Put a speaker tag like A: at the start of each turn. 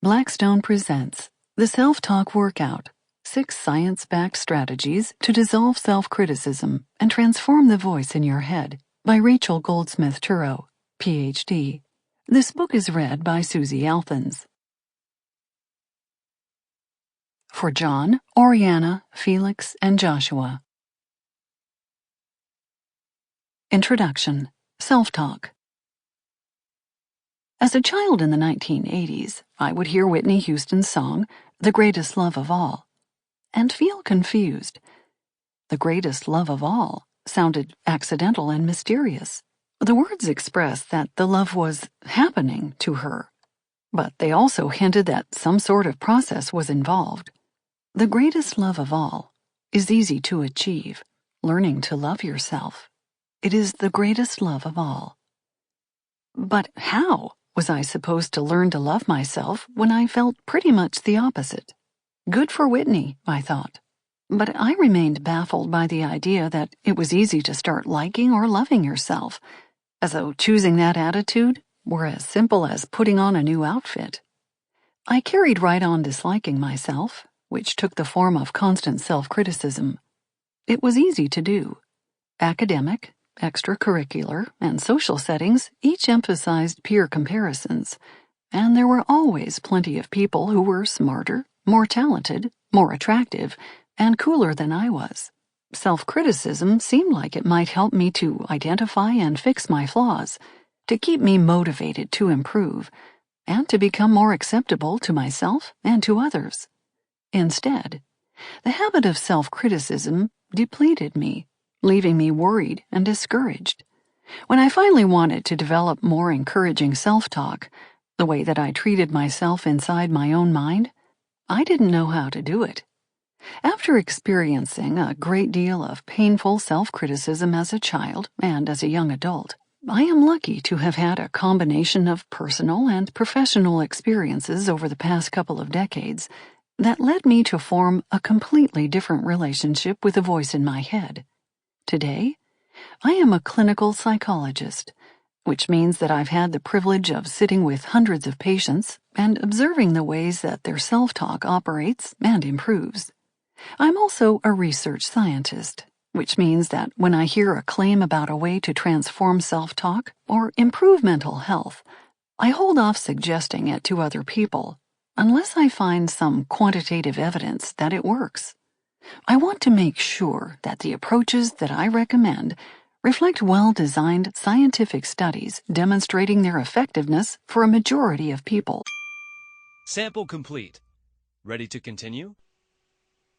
A: Blackstone presents The Self-Talk Workout, 6 science-backed strategies to dissolve self-criticism and transform the voice in your head by Rachel Goldsmith Turow, Ph.D. This book is read by Suzie Althens. For John, Oriana, Felix, and Joshua. Introduction. Self-Talk. As a child in the 1980s, I would hear Whitney Houston's song, The Greatest Love of All, and feel confused. The greatest love of all sounded accidental and mysterious. The words expressed that the love was happening to her, but they also hinted that some sort of process was involved. The greatest love of all is easy to achieve, learning to love yourself. It is the greatest love of all. But how was I supposed to learn to love myself when I felt pretty much the opposite? Good for Whitney, I thought. But I remained baffled by the idea that it was easy to start liking or loving yourself, as though choosing that attitude were as simple as putting on a new outfit. I carried right on disliking myself, which took the form of constant self-criticism. It was easy to do. Academic, extracurricular, and social settings each emphasized peer comparisons, and there were always plenty of people who were smarter, more talented, more attractive, and cooler than I was. Self-criticism seemed like it might help me to identify and fix my flaws, to keep me motivated to improve, and to become more acceptable to myself and to others. Instead, the habit of self-criticism depleted me, leaving me worried and discouraged. When I finally wanted to develop more encouraging self-talk, the way that I treated myself inside my own mind, I didn't know how to do it. After experiencing a great deal of painful self-criticism as a child and as a young adult, I am lucky to have had a combination of personal and professional experiences over the past couple of decades that led me to form a completely different relationship with the voice in my head. Today, I am a clinical psychologist, which means that I've had the privilege of sitting with hundreds of patients and observing the ways that their self-talk operates and improves. I'm also a research scientist, which means that when I hear a claim about a way to transform self-talk or improve mental health, I hold off suggesting it to other people unless I find some quantitative evidence that it works. I want to make sure that the approaches that I recommend reflect well-designed scientific studies demonstrating their effectiveness for a majority of people.
B: Sample complete. Ready to continue?